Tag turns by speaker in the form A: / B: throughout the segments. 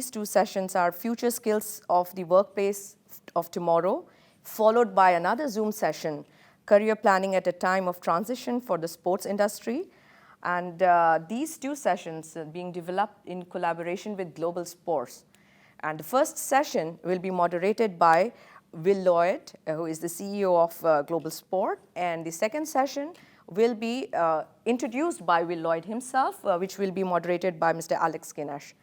A: these two sessions are Future Skills of the Workplace of Tomorrow, followed by another Zoom session, Career Planning at a Time of Transition for the Sports Industry. And these two sessions are being developed in collaboration with Global Sports. And the first session will be moderated by Lloyd, who is the CEO of Global Sport. And the second session will be introduced by Lloyd himself, which will be moderated by Mr. Alex Kinesh.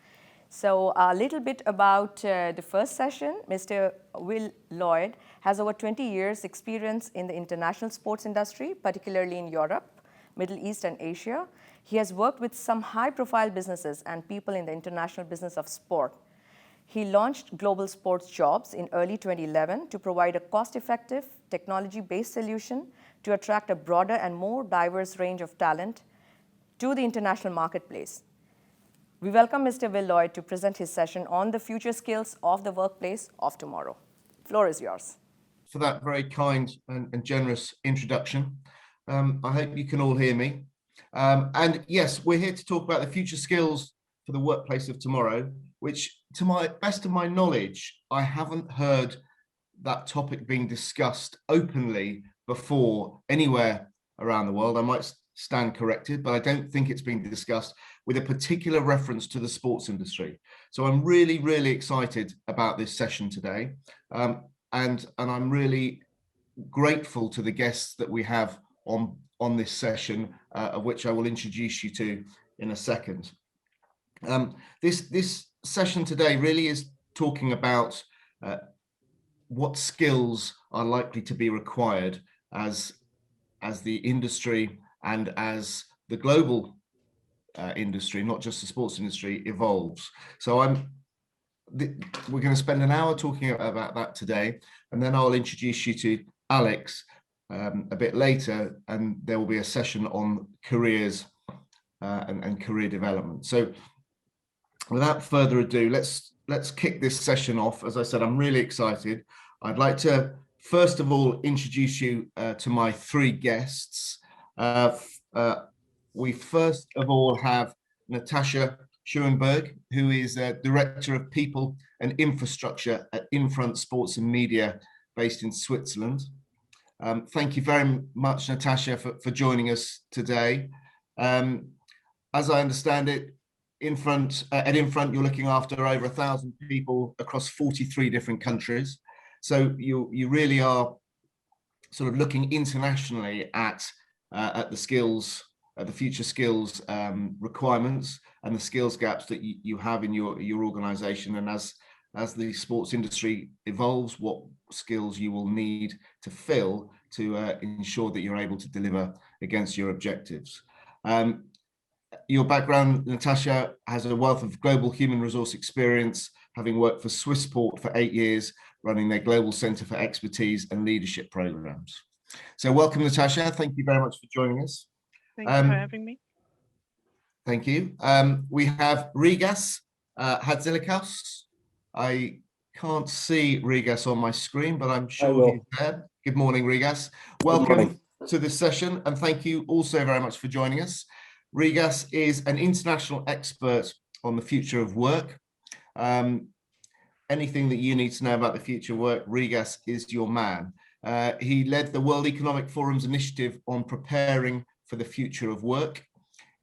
A: So a little bit about the first session. Mr. Lloyd has over 20 years experience in the international sports industry, particularly in Europe, Middle East, and Asia. He has worked with some high-profile businesses and people in the international business of sport. He launched Global Sports Jobs in early 2011 to provide a cost-effective, technology-based solution to attract a broader and more diverse range of talent to the international marketplace. We welcome Mr. Lloyd to present his session on the future skills of the workplace of tomorrow. Floor is yours.
B: For that very kind and generous introduction. I hope you can all hear me. And yes, we're here to talk about the future skills for the workplace of tomorrow, which to my best of my knowledge, I haven't heard that topic being discussed openly before anywhere around the world. I might stand corrected, but I don't think it's been discussed with a particular reference to the sports industry. So I'm really, really excited about this session today. And I'm really grateful to the guests that we have on this session, of which I will introduce you to in a second. This session today really is talking about what skills are likely to be required as the industry and as the global industry, not just the sports industry, evolves. So we're going to spend an hour talking about that today, and then I'll introduce you to Alex a bit later, and there will be a session on careers and career development. So without further ado, let's kick this session off. As I said, I'm really excited. I'd like to first of all introduce you to my three guests. We first of all have Natacha Schauenburg, who is Director of People and Infrastructure at Infront Sports and Media, based in Switzerland. Thank you very much, Natacha, for joining us today. As I understand it, at Infront, you're looking after over 1,000 people across 43 different countries. So you really are sort of looking internationally at the skills, the future skills requirements and the skills gaps that you have in your organization. And as the sports industry evolves, what skills you will need to fill to ensure that you're able to deliver against your objectives. Your background, Natacha, has a wealth of global human resource experience, having worked for Swissport for 8 years, running their Global Centre for Expertise and Leadership Programs. So welcome, Natacha. Thank you very much for joining us.
C: Thank you for having me.
B: Thank you. We have Rigas Hadzilacos. I can't see Rigas on my screen, but I'm sure he's there. Good morning, Rigas. Welcome to this session, and thank you also very much for joining us. Rigas is an international expert on the future of work. Anything that you need to know about the future of work, Rigas is your man. He led the World Economic Forum's initiative on preparing for the future of work,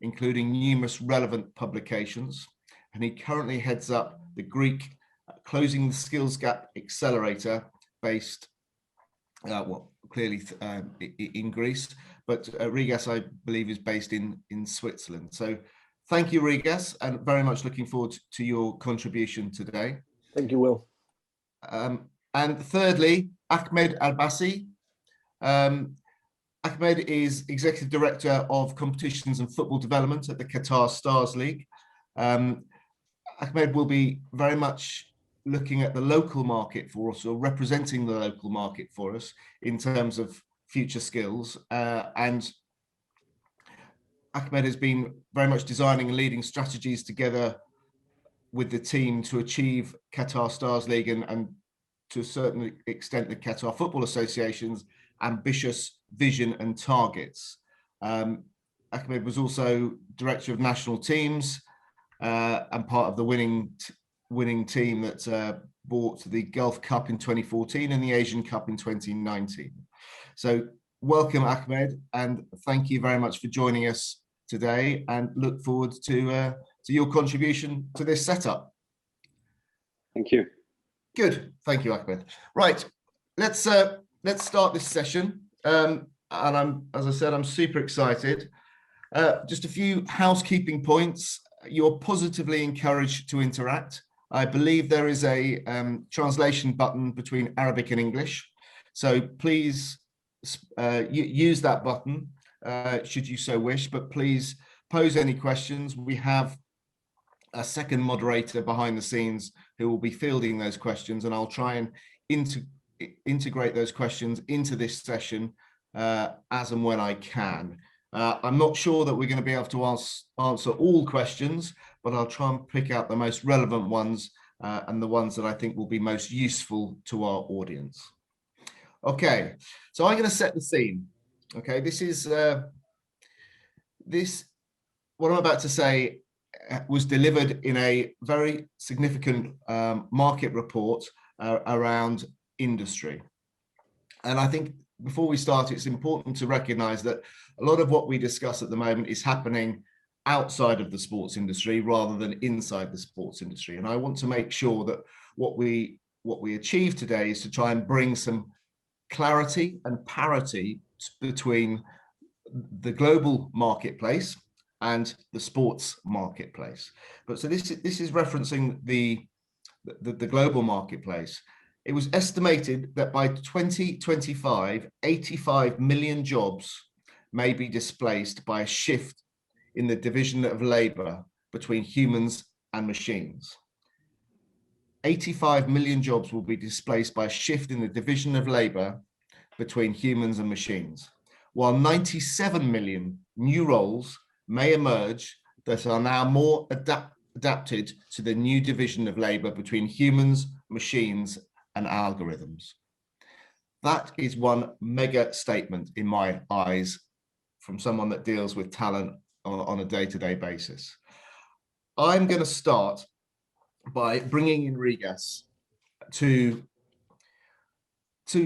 B: including numerous relevant publications. And he currently heads up the Greek Closing the Skills Gap Accelerator, based, clearly in Greece, but Rigas, I believe, is based in Switzerland. So thank you, Rigas, and very much looking forward to your contribution today.
D: Thank you, Will.
B: And thirdly, Ahmed Abbassi. Ahmed is Executive Director of Competitions and Football Development at the Qatar Stars League. Ahmed will be very much looking at the local market for us, or representing the local market for us in terms of future skills. And Ahmed has been very much designing and leading strategies together with the team to achieve Qatar Stars League and to a certain extent the Qatar Football Association's ambitious vision and targets. Ahmed was also director of national teams and part of the winning winning team that brought the Gulf Cup in 2014 and the Asian Cup in 2019. So welcome, Ahmed, and thank you very much for joining us today, and look forward to your contribution to this setup.
C: Thank you.
B: Good, thank you, Ahmed. Right, let's start this session. And as I said, I'm super excited. Just a few housekeeping points. You're positively encouraged to interact. I believe there is a translation button between Arabic and English. So please use that button should you so wish, but please pose any questions. We have a second moderator behind the scenes who will be fielding those questions, and I'll try and integrate those questions into this session as and when I can. I'm not sure that we're going to be able to answer all questions, but I'll try and pick out the most relevant ones and the ones that I think will be most useful to our audience. Okay, so I'm going to set the scene. Okay, this is what I'm about to say was delivered in a very significant market report around industry. And I think before we start, it's important to recognize that a lot of what we discuss at the moment is happening outside of the sports industry rather than inside the sports industry. And I want to make sure that what we achieve today is to try and bring some clarity and parity between the global marketplace and the sports marketplace. But so this is referencing the global marketplace. It was estimated that by 2025, 85 million jobs may be displaced by a shift in the division of labor between humans and machines. 85 million jobs will be displaced by a shift in the division of labor between humans and machines, while 97 million new roles may emerge that are now more adapted to the new division of labor between humans, machines, and algorithms. That is one mega statement in my eyes from someone that deals with talent on a day-to-day basis. I'm going to start by bringing in Rigas to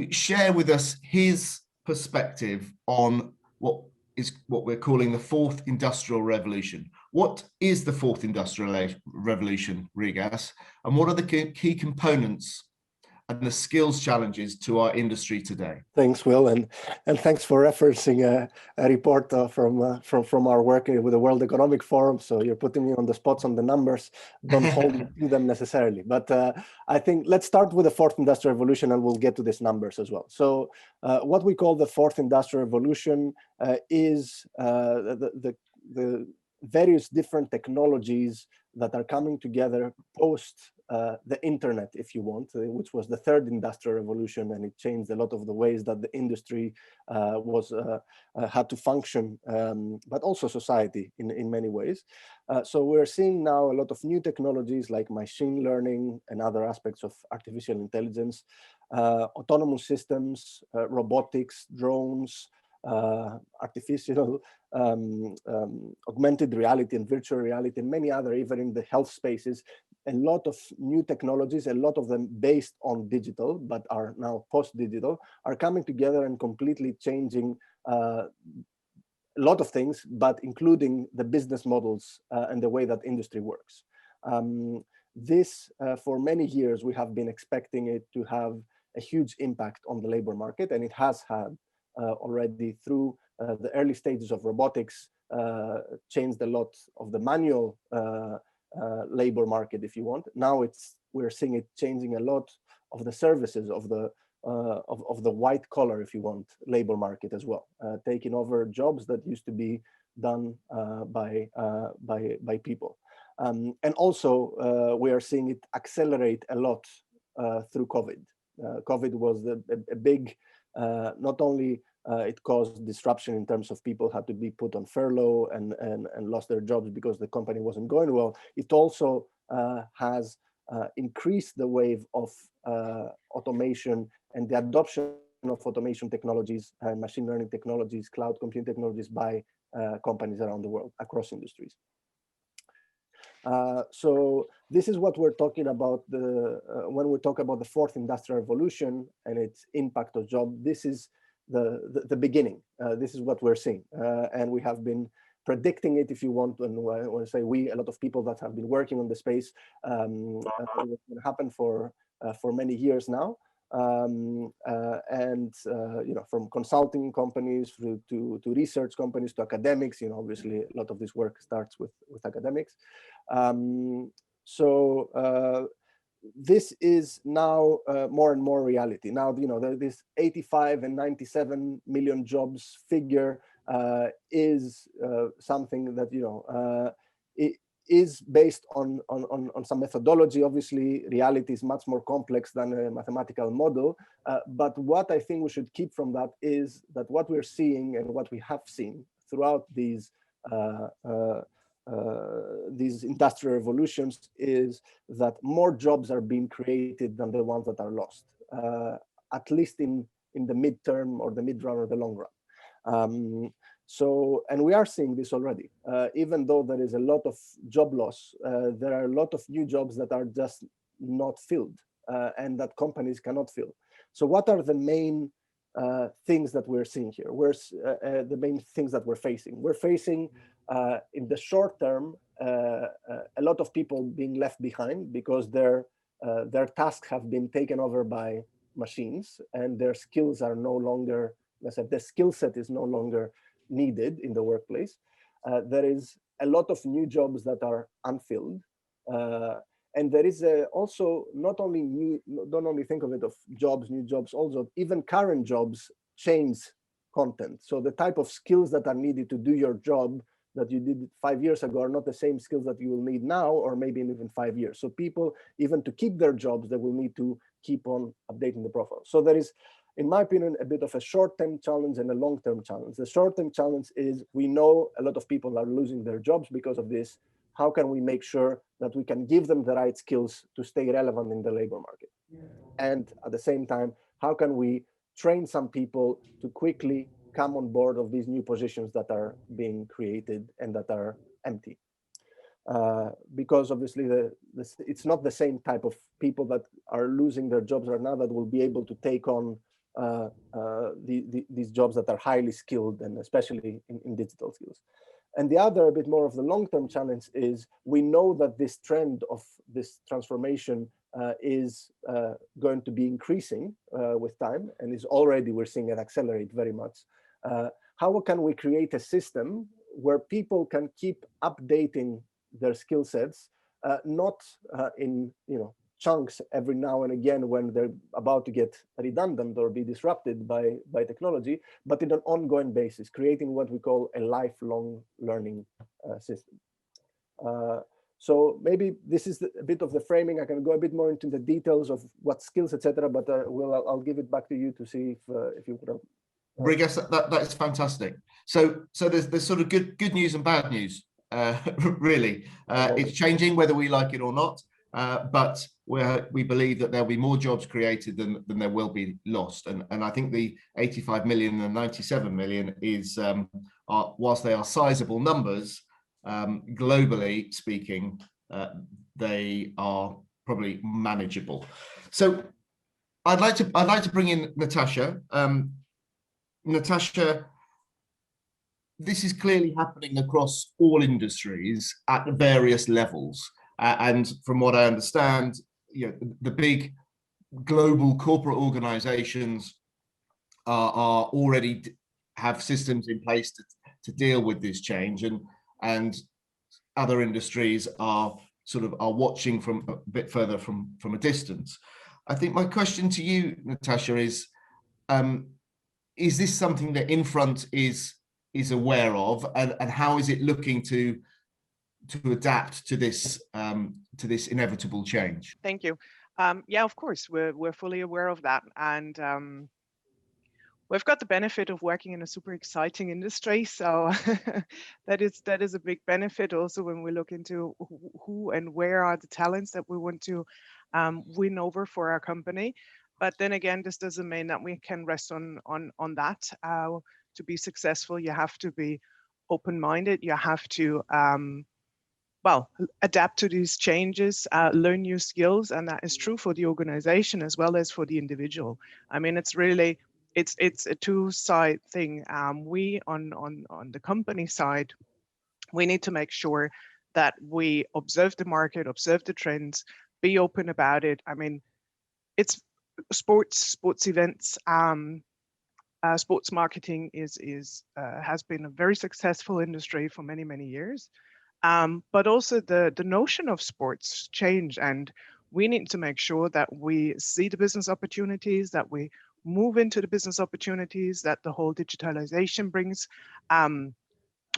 B: share with us his perspective on what we're calling the fourth industrial revolution. What is the fourth industrial revolution, Rigas, and what are the key components and the skills challenges to our industry today?
D: Thanks, Will, and thanks for referencing a report from our work with the World Economic Forum. So you're putting me on the spots on the numbers. Don't hold me to them necessarily, but I think let's start with the fourth industrial revolution, and we'll get to these numbers as well. So what we call the fourth industrial revolution is the various different technologies that are coming together post the internet, if you want, which was the third industrial revolution, and it changed a lot of the ways that the industry had to function, but also society in many ways. So we're seeing now a lot of new technologies like machine learning and other aspects of artificial intelligence, autonomous systems, robotics, drones, artificial augmented reality and virtual reality, and many other, even in the health spaces. A lot of new technologies, a lot of them based on digital, but are now post-digital, are coming together and completely changing a lot of things, but including the business models and the way that industry works. This, for many years, we have been expecting it to have a huge impact on the labor market, and it has had already through the early stages of robotics, changed a lot of the manual labor market, if you want. Now we're seeing it changing a lot of the services of the white collar, if you want, labor market as well, taking over jobs that used to be done by people. And also we are seeing it accelerate a lot through COVID. COVID was a big, not only it caused disruption in terms of people had to be put on furlough and lost their jobs because the company wasn't going well. It also has increased the wave of automation and the adoption of automation technologies and machine learning technologies, cloud computing technologies by companies around the world across industries. So this is what we're talking about when we talk about the fourth industrial revolution and its impact on job. This is the beginning. This is what we're seeing, and we have been predicting it, if you want. And I want to say we, a lot of people that have been working on the space, it's been happen for many years now. From consulting companies through to research companies to academics, obviously a lot of this work starts with academics. This is now more and more reality. Now, this 85 and 97 million jobs figure is something that, it is based on some methodology. Obviously, reality is much more complex than a mathematical model. But what I think we should keep from that is that what we're seeing and what we have seen throughout these industrial revolutions is that more jobs are being created than the ones that are lost, at least in the midterm or the mid-run or the long run. And we are seeing this already. Even though there is a lot of job loss, there are a lot of new jobs that are just not filled and that companies cannot fill. So what are the main things that we're seeing here? The main things that we're facing? We're facing in the short term, a lot of people being left behind because their tasks have been taken over by machines and their skills are no longer, let's say, the skill set is no longer needed in the workplace. There is a lot of new jobs that are unfilled. And there is also not only new, don't only think of it of jobs, new jobs, also even current jobs change content. So the type of skills that are needed to do your job that you did 5 years ago are not the same skills that you will need now, or maybe in even 5 years. So people, even to keep their jobs, they will need to keep on updating the profile. So there is, in my opinion, a bit of a short-term challenge and a long-term challenge. The short-term challenge is we know a lot of people are losing their jobs because of this. How can we make sure that we can give them the right skills to stay relevant in the labor market? And at the same time, how can we train some people to quickly come on board of these new positions that are being created and that are empty? Because obviously it's not the same type of people that are losing their jobs right now that will be able to take on these jobs that are highly skilled, and especially in digital skills. And the other, a bit more of the long-term challenge, is we know that this trend of this transformation is going to be increasing with time, and is already, we're seeing it accelerate very much. How can we create a system where people can keep updating their skill sets, not in chunks every now and again when they're about to get redundant or be disrupted by technology, but in an ongoing basis, creating what we call a lifelong learning system. So maybe this is a bit of the framing. I can go a bit more into the details of what skills, etc. But I'll give it back to you to see if you would have.
B: Rigas, that's fantastic. So there's sort of good news and bad news. Really, it's changing whether we like it or not. But we believe that there'll be more jobs created than there will be lost. And I think the 85 million and 97 million is, whilst they are sizable numbers, globally speaking, they are probably manageable. So I'd like to bring in Natacha. Natacha, this is clearly happening across all industries at various levels. And from what I understand, the big global corporate organizations are already have systems in place to deal with this change, and other industries are watching from a bit further from a distance. I think my question to you, Natacha, is this something that Infront is aware of, and how is it looking to adapt to this inevitable change?
E: Thank you. Yeah, of course, we're fully aware of that, and we've got the benefit of working in a super exciting industry. So that is a big benefit also when we look into who and where are the talents that we want to win over for our company. But then again, this doesn't mean that we can rest on that. To be successful, you have to be open-minded. You have to well, adapt to these changes, learn new skills, and that is true for the organization as well as for the individual. I mean, it's really, it's a two-side thing. We on the company side, we need to make sure that we observe the market, observe the trends, be open about it. I mean, it's sports events. Sports marketing has been a very successful industry for many years. But also the notion of sports change, and we need to make sure that we see the business opportunities, that we move into the business opportunities that the whole digitalization brings,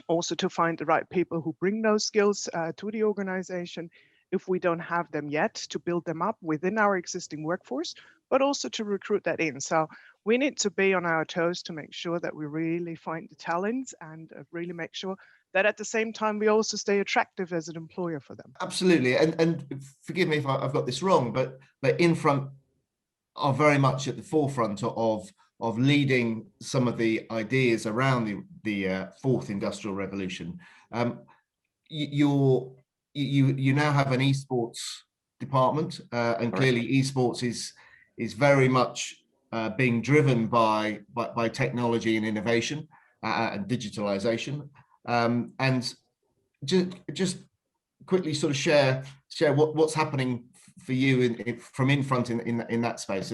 E: also to find the right people who bring those skills to the organization if we don't have them yet, to build them up within our existing workforce, but also to recruit that in. So we need to be on our toes to make sure that we really find the talents and really make sure that at the same time we also stay attractive as an employer for them.
B: Absolutely, and forgive me if I've got this wrong, but Infront are very much at the forefront of leading some of the ideas around the fourth industrial revolution. You now have an esports department, and clearly esports is very much being driven by technology and innovation and digitalization. And just quickly sort of share what's happening for you from Infront in that space,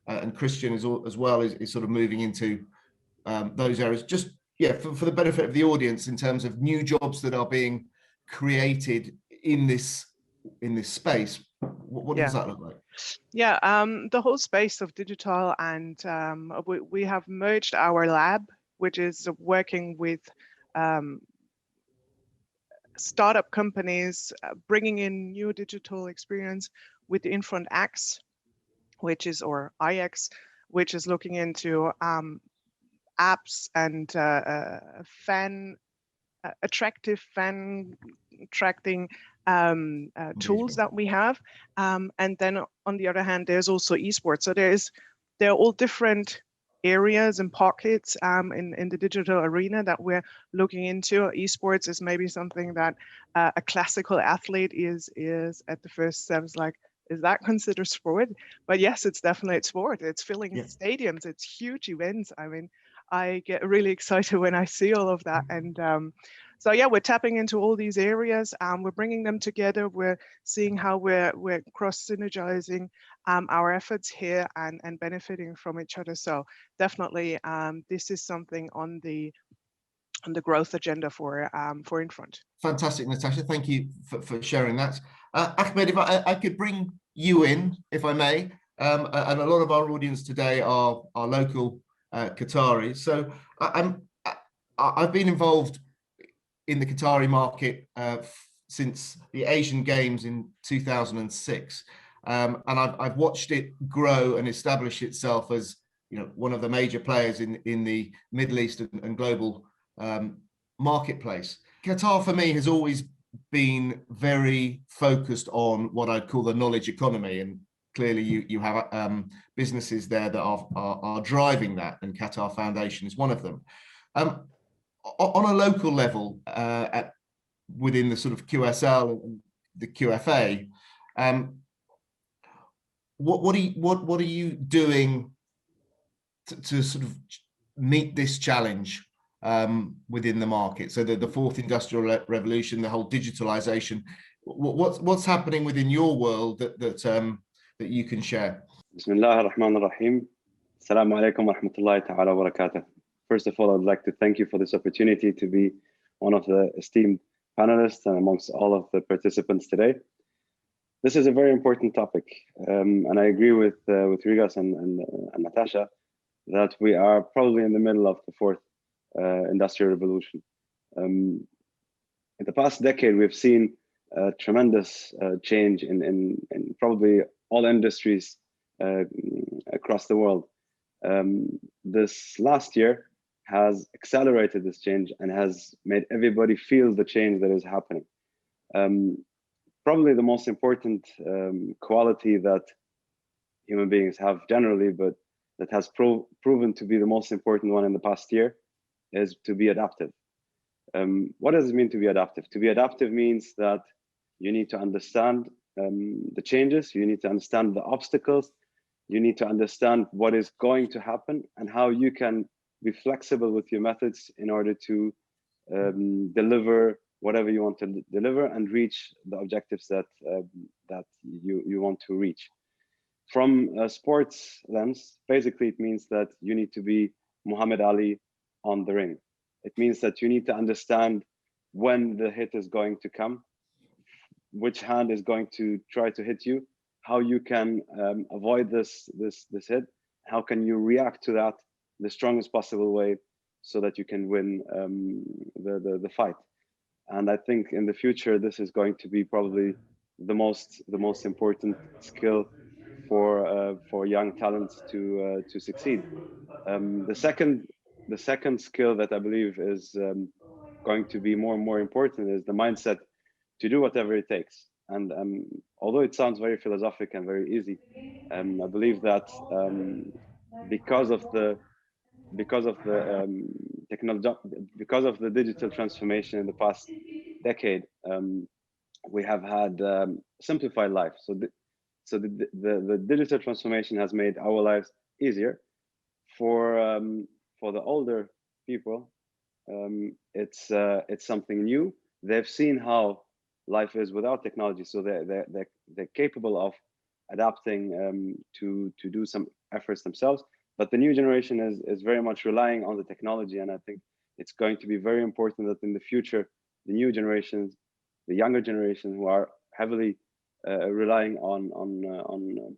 B: and Christian as well is sort of moving into those areas. Just for the benefit of the audience, in terms of new jobs that are being created in this space. What does that look like?
E: Yeah, the whole space of digital, and we have merged our lab, which is working with startup companies, bringing in new digital experience with the Infront X, or IX, which is looking into apps and attractive fan attracting tools that we have. And then on the other hand, there's also esports. So there are all different areas and pockets in the digital arena that we're looking into. Esports is maybe something that a classical athlete is at the first step is like, is that considered sport? But yes, it's definitely sport. It's filling stadiums. It's huge events. I mean, I get really excited when I see all of that. And so yeah, we're tapping into all these areas. We're bringing them together. We're seeing how we're cross-synergizing our efforts here and benefiting from each other. So definitely, this is something on the growth agenda for Infront.
B: Fantastic, Natacha. Thank you for sharing that. Ahmed, if I could bring you in, if I may, and a lot of our audience today are local Qataris. So I've been involved in the Qatari market since the Asian Games in 2006, and I've watched it grow and establish itself as one of the major players in the Middle East and global marketplace. Qatar for me has always been very focused on what I'd call the knowledge economy, and clearly you have businesses there that are driving that, and Qatar Foundation is one of them. On a local level, within the sort of QSL and the QFA, what are you doing to sort of meet this challenge within the market? So the fourth industrial revolution, the whole digitalization, what's happening within your world that you can share?
C: Bismillah ar-Rahman ar-Rahim. Assalamu alaikum wa rahmatullahi ta'ala wa barakatuh. First of all, I'd like to thank you for this opportunity to be one of the esteemed panelists and amongst all of the participants today. This is a very important topic, and I agree with Rigas and Natacha that we are probably in the middle of the fourth industrial revolution. In the past decade, we've seen a tremendous change in probably all industries across the world. This last year has accelerated this change and has made everybody feel the change that is happening. Probably the most important quality that human beings have generally, but that has proven to be the most important one in the past year, is to be adaptive. What does it mean to be adaptive? To be adaptive means that You need to understand the changes. You need to understand the obstacles. You need to understand what is going to happen and how you can be flexible with your methods in order to deliver whatever you want to deliver and reach the objectives that you want to reach. From a sports lens, basically it means that you need to be Muhammad Ali on the ring. It means that you need to understand when the hit is going to come, which hand is going to try to hit you, how you can avoid this hit, how can you react to that the strongest possible way so that you can win the fight. And I think in the future, this is going to be probably the most important skill for young talents to succeed. The second skill that I believe is going to be more and more important is the mindset to do whatever it takes. And although it sounds very philosophic and very easy, I believe that because of the technology, because of the digital transformation in the past decade, we have had simplified life. So the digital transformation has made our lives easier. For the older people, it's something new. They've seen how life is without technology, so they're capable of adapting to do some efforts themselves. But the new generation is very much relying on the technology, and I think it's going to be very important that in the future, the new generations, the younger generation who are heavily relying on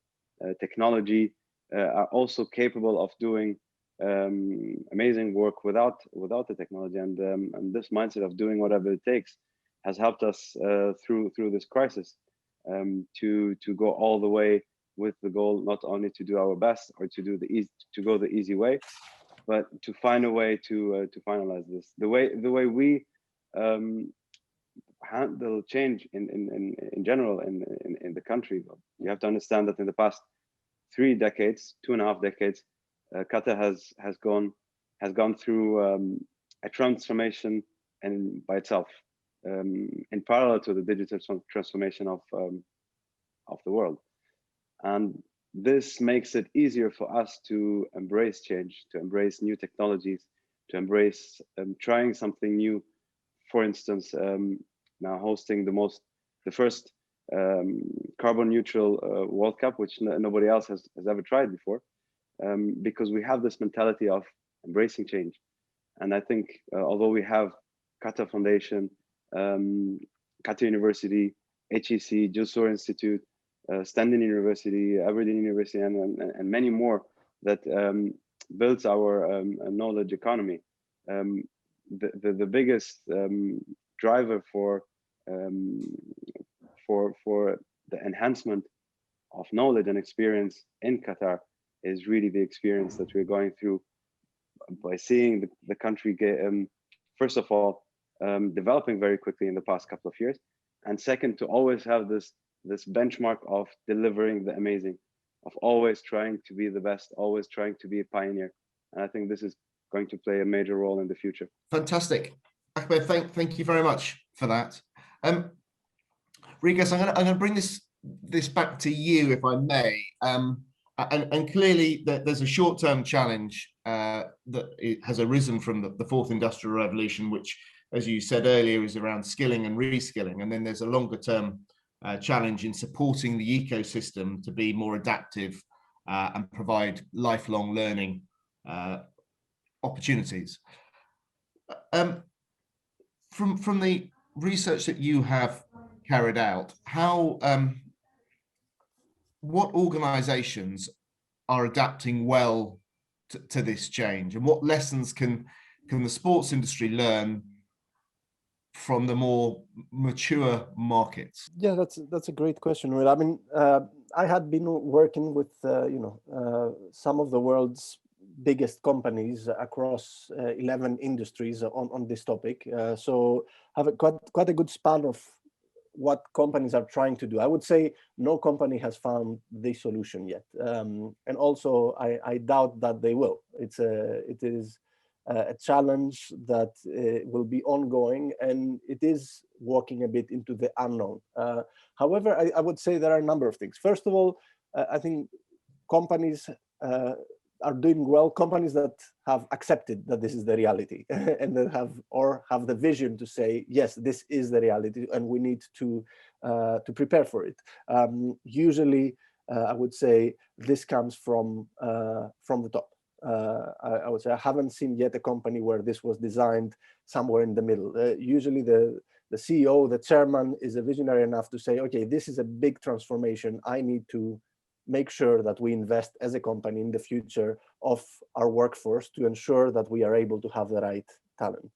C: technology, are also capable of doing amazing work without the technology, and this mindset of doing whatever it takes has helped us through this crisis to go all the way with the goal not only to do our best or to go the easy way, but to find a way to finalize this. The way we handle change in general in the country. You have to understand that in the past 2.5 decades, Qatar has gone through a transformation and by itself, in parallel to the digital transformation of the world. And this makes it easier for us to embrace change, to embrace new technologies, to embrace trying something new. For instance, now hosting the first carbon neutral World Cup, which nobody else has ever tried before, because we have this mentality of embracing change. And I think although we have Qatar Foundation, Qatar University, HEC, Jussur Institute, Stanton University, Aberdeen University, and many more that builds our knowledge economy. The biggest driver for the enhancement of knowledge and experience in Qatar is really the experience that we're going through by seeing the country get, first of all, developing very quickly in the past couple of years, and second, to always have this benchmark of delivering the amazing, of always trying to be the best, always trying to be a pioneer. And I think this is going to play a major role in the future.
B: Fantastic. Ahmed, thank you very much for that. Rigas, I'm going to bring this back to you, if I may. And clearly there's a short-term challenge that it has arisen from the fourth industrial revolution, which, as you said earlier, is around skilling and reskilling. And then there's a longer-term challenge in supporting the ecosystem to be more adaptive and provide lifelong learning opportunities. From the research that you have carried out, what organizations are adapting well to this change, and what lessons can the sports industry learn from the more mature markets?
D: Yeah, that's a great question. I mean, I had been working with some of the world's biggest companies across 11 industries on this topic, so have quite a good span of what companies are trying to do. I would say no company has found the solution yet, and also I doubt that they will. It is a challenge that will be ongoing, and it is walking a bit into the unknown. However, I would say there are a number of things. First of all, I think companies are doing well. Companies that have accepted that this is the reality and that have the vision to say, yes, this is the reality, and we need to prepare for it. Usually, I would say this comes from the top. I would say I haven't seen yet a company where this was designed somewhere in the middle. Usually the CEO, the chairman, is a visionary enough to say, okay, this is a big transformation. I need to make sure that we invest as a company in the future of our workforce to ensure that we are able to have the right talent.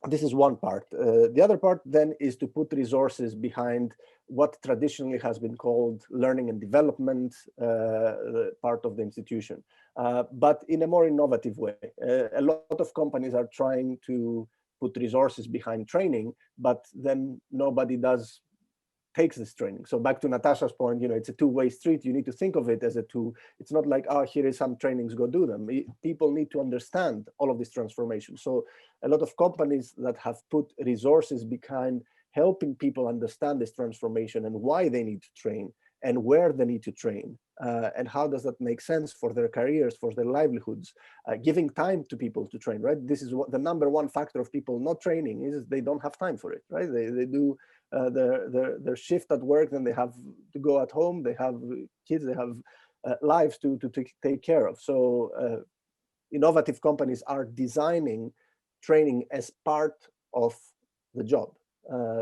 D: This is one part. The other part then is to put resources behind what traditionally has been called learning and development part of the institution, but in a more innovative way. A lot of companies are trying to put resources behind training, but then nobody takes this training. So back to Natacha's point, it's a two-way street. You need to think of it as a two. It's not like, oh, here is some trainings, go do them. People need to understand all of this transformation. So a lot of companies that have put resources behind helping people understand this transformation and why they need to train and where they need to train, and how does that make sense for their careers, for their livelihoods, giving time to people to train, right? This is what the number one factor of people not training is they don't have time for it, right? They do their shift at work, then they have to go at home, they have kids, they have lives to take care of. So innovative companies are designing training as part of the job.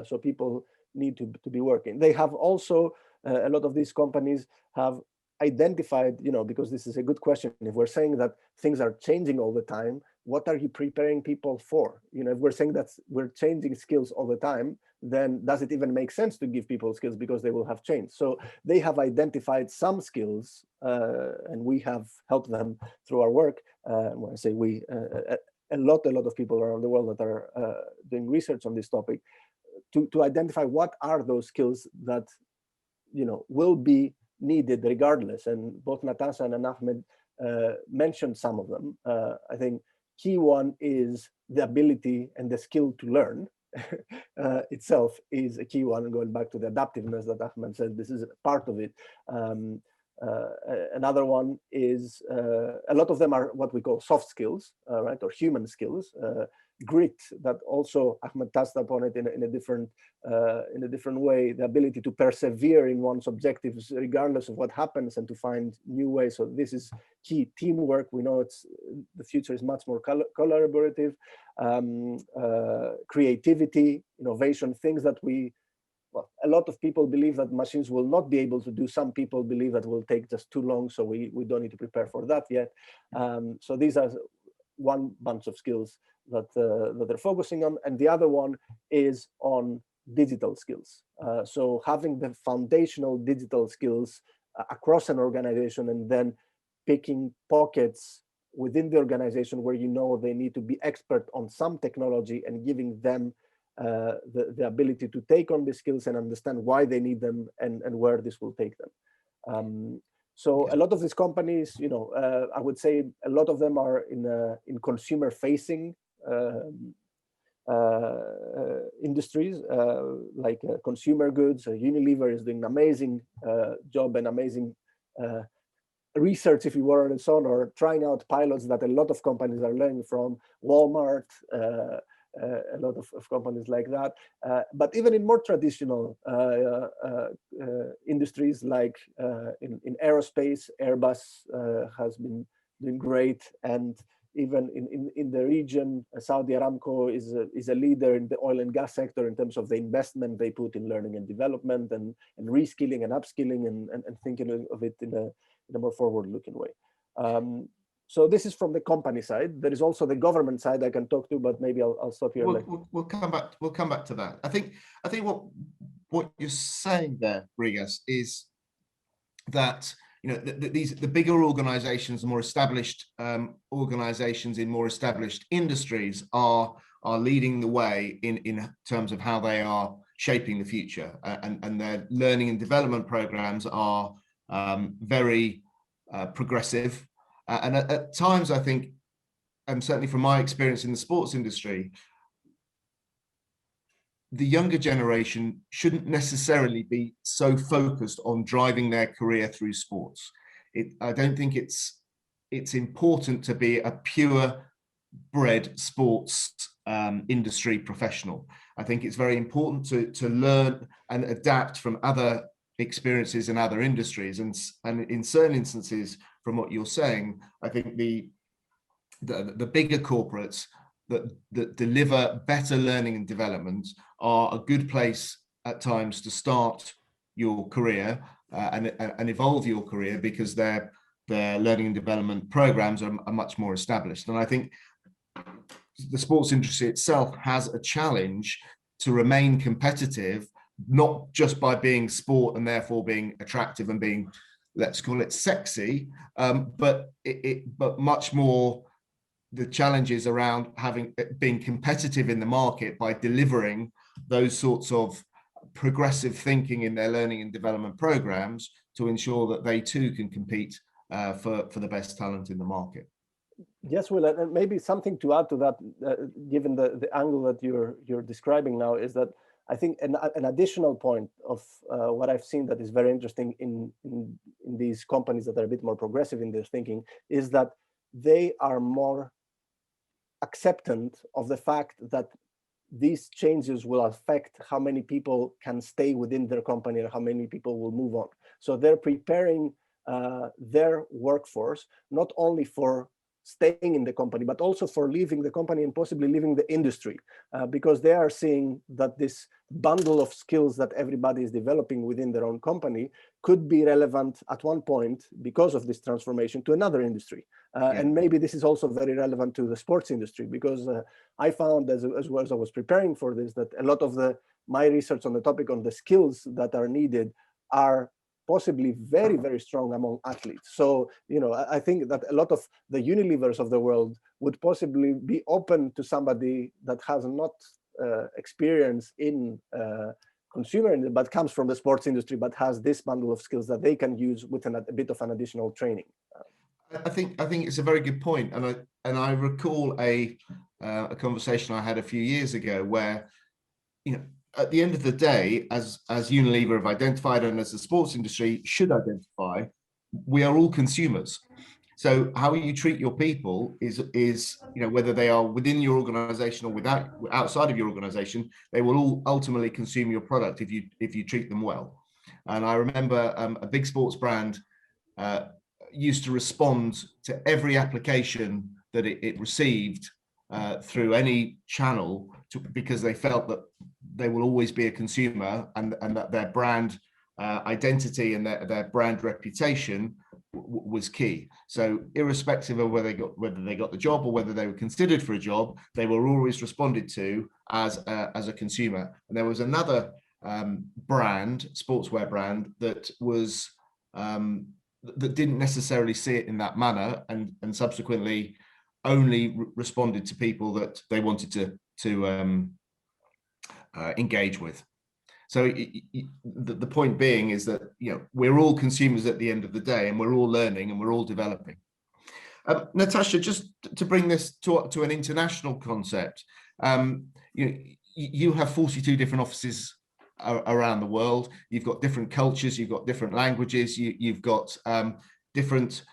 D: So people need to be working. They have also, a lot of these companies have identified, because this is a good question. If we're saying that things are changing all the time, what are you preparing people for? If we're saying that we're changing skills all the time, then does it even make sense to give people skills because they will have changed? So they have identified some skills, and we have helped them through our work. When I say we, a lot of people around the world that are doing research on this topic, to identify what are those skills that will be needed regardless. And both Natacha and Ahmed mentioned some of them. I think key one is the ability and the skill to learn itself is a key one. And going back to the adaptiveness that Ahmed said, this is part of it. Another one is a lot of them are what we call soft skills, right, or human skills. Grit, that also Ahmed touched upon it in a different way. The ability to persevere in one's objectives regardless of what happens and to find new ways. So this is key. Teamwork. We know the future is much more collaborative. Creativity, innovation, things that a lot of people believe that machines will not be able to do. Some people believe that will take just too long, so we don't need to prepare for that yet. So these are one bunch of skills that they're focusing on, and the other one is on digital skills. So having the foundational digital skills across an organization, and then picking pockets within the organization where they need to be expert on some technology and giving them the ability to take on the skills and understand why they need them and where this will take them. So a lot of these companies, I would say a lot of them are in consumer-facing industries, like consumer goods. Unilever is doing an amazing job and amazing research, if you were, and so on, or trying out pilots that a lot of companies are learning from. Walmart, a lot of companies like that. But even in more traditional industries, like in aerospace, Airbus has been doing great. And even in the region, Saudi Aramco is a leader in the oil and gas sector in terms of the investment they put in learning and development and reskilling and upskilling and thinking of it in a more forward-looking way. So this is from the company side. There is also the government side I can talk to, but maybe I'll stop here.
B: We'll come back. We'll come back to that. I think what you're saying there, Rigas, is that the bigger organizations, the more established organizations in more established industries are leading the way in terms of how they are shaping the future, and their learning and development programs are very progressive. And at times, I think, and certainly from my experience in the sports industry, the younger generation shouldn't necessarily be so focused on driving their career through sports. I don't think it's important to be a pure-bred sports industry professional. I think it's very important to learn and adapt from other experiences in other industries. And in certain instances, from what you're saying, I think the bigger corporates that deliver better learning and development are a good place at times to start your career and evolve your career, because their learning and development programs are much more established. And I think the sports industry itself has a challenge to remain competitive, not just by being sport and therefore being attractive and being, let's call it sexy, but much more the challenges around being competitive in the market by delivering those sorts of progressive thinking in their learning and development programs to ensure that they too can compete for the best talent in the market.
D: Yes, Will, and maybe something to add to that, given the angle that you're describing now, is that I think an additional point of what I've seen that is very interesting in these companies that are a bit more progressive in their thinking is that they are more acceptant of the fact that these changes will affect how many people can stay within their company or how many people will move on. So they're preparing their workforce not only for staying in the company, but also for leaving the company and possibly leaving the industry, because they are seeing that this bundle of skills that everybody is developing within their own company could be relevant at one point because of this transformation to another industry. And maybe this is also very relevant to the sports industry, because I found as well as I was preparing for this, that a lot of my research on the topic on the skills that are needed are possibly very, very strong among athletes. So, I think that a lot of the Unilevers of the world would possibly be open to somebody that has not experience in consumer, but comes from the sports industry, but has this bundle of skills that they can use with a bit of an additional training.
B: I think it's a very good point, and I recall a conversation I had a few years ago where, at the end of the day, as Unilever have identified, and as the sports industry should identify, we are all consumers. So how you treat your people is whether they are within your organization or outside of your organization, they will all ultimately consume your product if you treat them well. And I remember a big sports brand used to respond to every application that it received through any channel because they felt that they will always be a consumer, and that their brand identity and their brand reputation was key. So irrespective of whether they got the job or whether they were considered for a job, they were always responded to as a consumer. And there was another sportswear brand that was that didn't necessarily see it in that manner, and subsequently only responded to people that they wanted to engage with. So the point being is that we're all consumers at the end of the day, and we're all learning and we're all developing. Natacha, just to bring this to an international concept, you have 42 different offices around the world. You've got different cultures, you've got different languages, you've got different.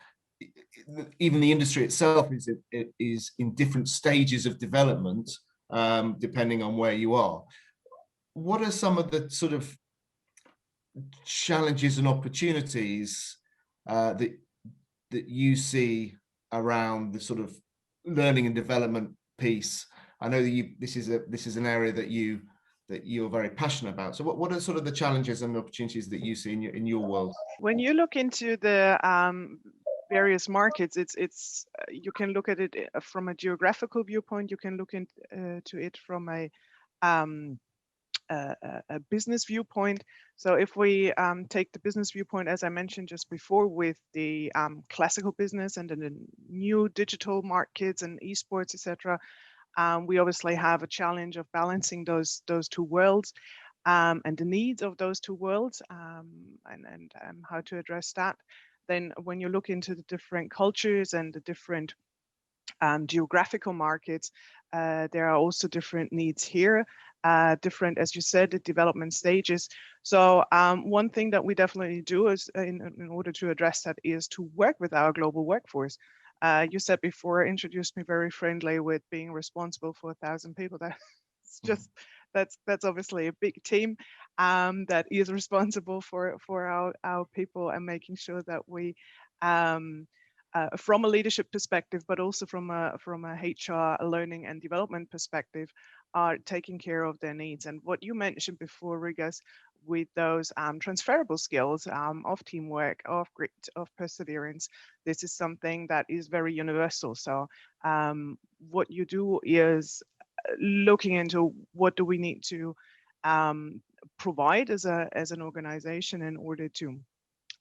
B: Even the industry itself is in different stages of development, depending on where you are. What are some of the sort of challenges and opportunities that you see around the sort of learning and development piece? I know that this is an area that you're very passionate about. So what are sort of the challenges and opportunities that you see in your world?
E: When you look into the various markets, it's you can look at it from a geographical viewpoint. You can look into it from a business viewpoint. So if we take the business viewpoint, as I mentioned just before, with the classical business and the new digital markets and esports, etc., we obviously have a challenge of balancing those two worlds and the needs of those two worlds, and how to address that. then when you look into the different cultures and the different geographical markets, there are also different needs here, different, as you said, the development stages. So one thing that we definitely do is in order to address that is to work with our global workforce. You said before, introduced me very friendly with being responsible for 1,000 people. That's just, that's obviously a big team that is responsible for our people and making sure that we, from a leadership perspective, but also from a HR learning and development perspective, are taking care of their needs. And what you mentioned before, Rigas, with those transferable skills of teamwork, of grit, of perseverance, this is something that is very universal. So what you do is looking into what do we need to provide as an organization in order to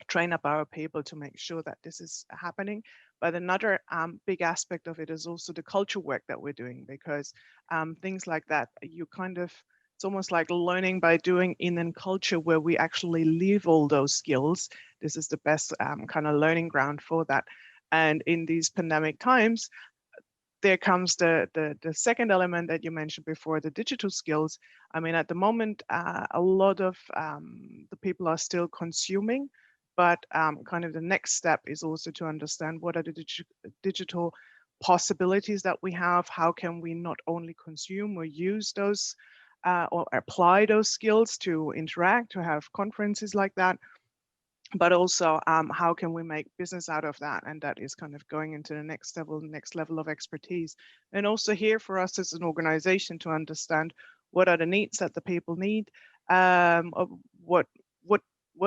E: train up our people to make sure that this is happening. But another big aspect of it is also the culture work that we're doing, because things like that, you kind of, it's almost like learning by doing in a culture where we actually live all those skills. This is the best kind of learning ground for that. And in these pandemic times, there comes the second element that you mentioned before, the digital skills. I mean, at the moment, a lot of the people are still consuming, but kind of the next step is also to understand what are the digital possibilities that we have. How can we not only consume or use those or apply those skills to interact, to have conferences like that, but also how can we make business out of that? And that is kind of going into the next level of expertise. And also here for us as an organization to understand what are the needs that the people need, what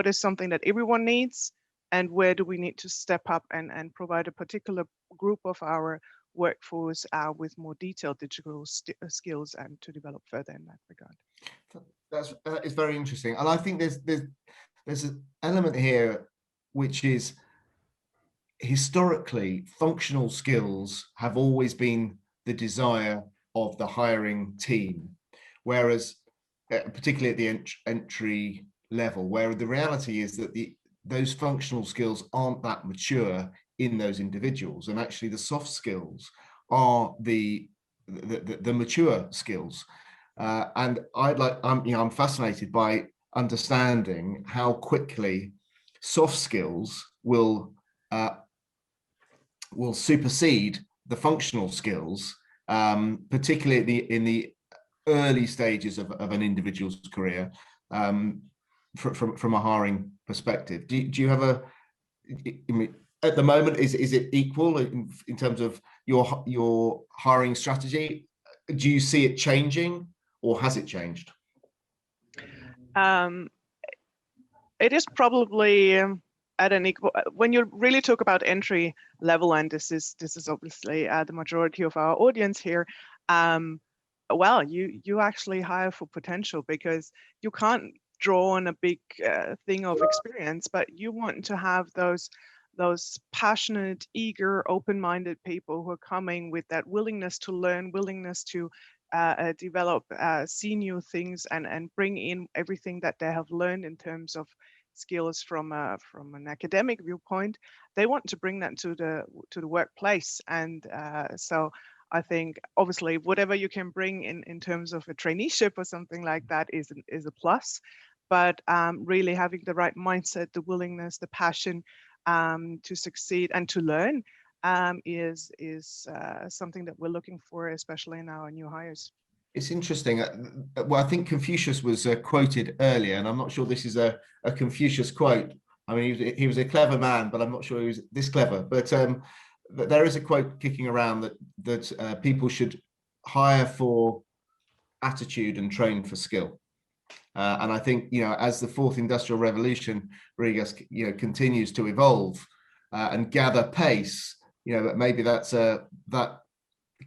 E: is something that everyone needs, and where do we need to step up and provide a particular group of our workforce with more detailed digital skills and to develop further in that regard.
B: That is very interesting. And I think there's an element here which is historically functional skills have always been the desire of the hiring team, whereas particularly at the entry level, where the reality is that those functional skills aren't that mature in those individuals, and actually the soft skills are the mature skills. And I'm fascinated by understanding how quickly soft skills will supersede the functional skills, particularly in the early stages of an individual's career, from a hiring perspective. Do you have at the moment, is it equal in terms of your hiring strategy? Do you see it changing, or has it changed?
E: It is probably at an equal, when you really talk about entry level, and this is obviously the majority of our audience here, well, you actually hire for potential, because you can't draw on a big thing of experience, but you want to have those passionate, eager, open-minded people who are coming with that willingness to learn, willingness to develop, see new things, and bring in everything that they have learned in terms of skills from an academic viewpoint. They want to bring that to the workplace, and so I think obviously whatever you can bring in terms of a traineeship or something like that is a plus, but really having the right mindset, the willingness, the passion to succeed and to learn is something that we're looking for, especially in our new hires.
B: It's interesting. Well, I think Confucius was quoted earlier, and I'm not sure this is a Confucius quote. I mean, he was a clever man, but I'm not sure he was this clever. But there is a quote kicking around that people should hire for attitude and train for skill. And I think, as the fourth industrial revolution, Rigas, continues to evolve and gather pace, maybe that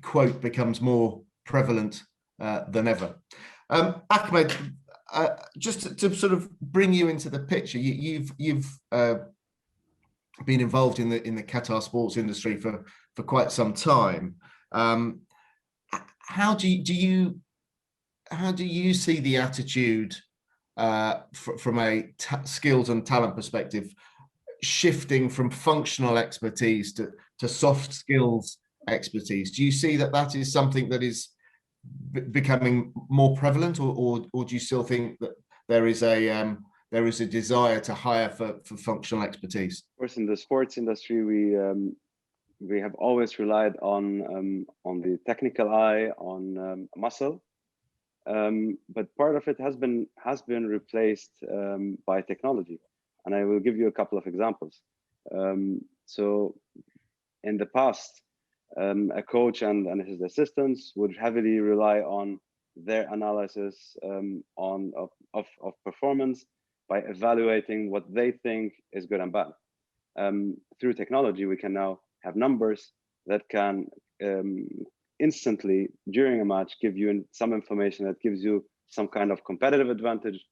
B: quote becomes more prevalent than ever. Ahmed, just to sort of bring you into the picture, you've been involved in the Qatar sports industry for quite some time. How do you see the attitude from a skills and talent perspective shifting from functional expertise to soft skills expertise. Do you see that that is something that is becoming more prevalent, or do you still think that there is a desire to hire for functional expertise?
C: Of course, in the sports industry, we have always relied on the technical eye, on muscle, but part of it has been replaced by technology, and I will give you a couple of examples. So, in the past, a coach and his assistants would heavily rely on their analysis of performance by evaluating what they think is good and bad. Through technology, we can now have numbers that can instantly, during a match, give you some information that gives you some kind of competitive advantage,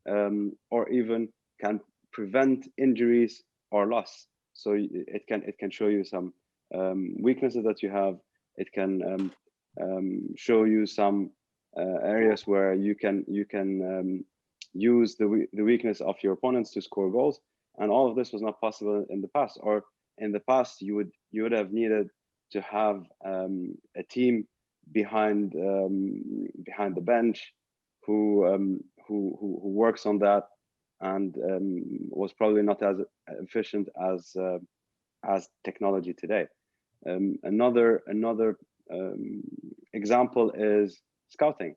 C: or even can prevent injuries or loss. So it can show you some weaknesses that you have. It can show you some areas where you can use the weakness of your opponents to score goals. And all of this was not possible in the past. Or in the past, you would have needed to have a team behind the bench who works on that, and was probably not as efficient as technology today. Another example is scouting,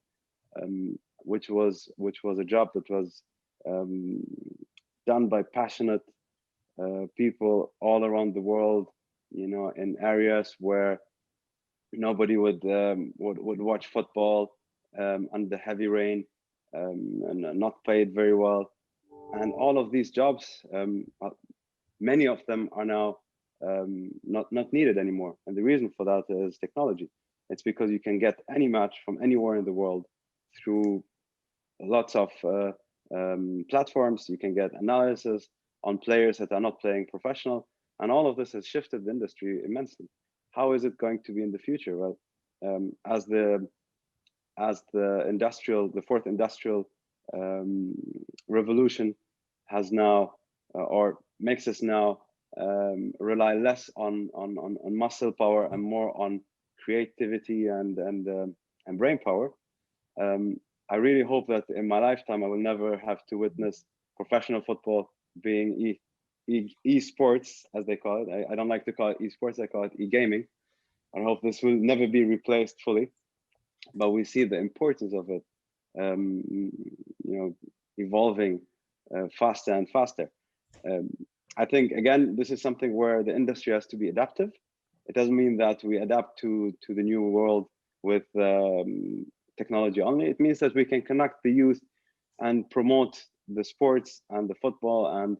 C: which was a job that was done by passionate people all around the world, in areas where nobody would watch football under heavy rain, and not paid very well. And all of these jobs, many of them are now not needed anymore. And the reason for that is technology. It's because you can get any match from anywhere in the world through lots of platforms. You can get analysis on players that are not playing professional, and all of this has shifted the industry immensely. How is it going to be in the future? Well, as the fourth industrial revolution has now, or makes us now rely less on muscle power and more on creativity and brain power. I really hope that in my lifetime I will never have to witness professional football being e-sports, as they call it. I don't like to call it e-sports, I call it e-gaming. I hope this will never be replaced fully, but we see the importance of it evolving faster and faster. I think, again, this is something where the industry has to be adaptive. It doesn't mean that we adapt to the new world with technology only. It means that we can connect the youth and promote the sports and the football, and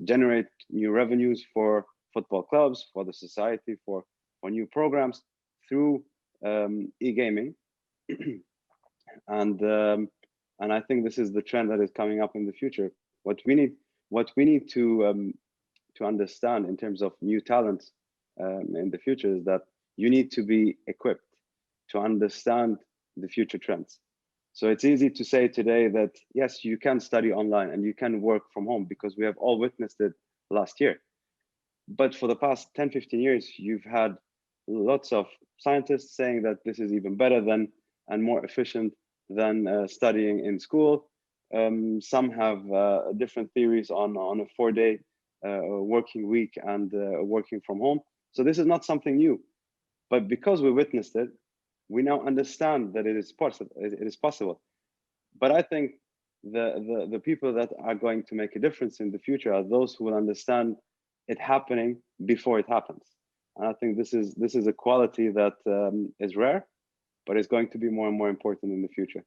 C: generate new revenues for football clubs, for the society, for new programs through e-gaming. And I think this is the trend that is coming up in the future. What we need to understand in terms of new talents in the future is that you need to be equipped to understand the future trends. So it's easy to say today that, yes, you can study online and you can work from home, because we have all witnessed it last year. But for the past 10, 15 years, you've had lots of scientists saying that this is even better than and more efficient than studying in school. Some have different theories on a 4-day working week and working from home. So this is not something new, but because we witnessed it, we now understand that it is possible. It is possible. But I think the people that are going to make a difference in the future are those who will understand it happening before it happens. And I think this is a quality that is rare, but it's going to be more and more important in the future.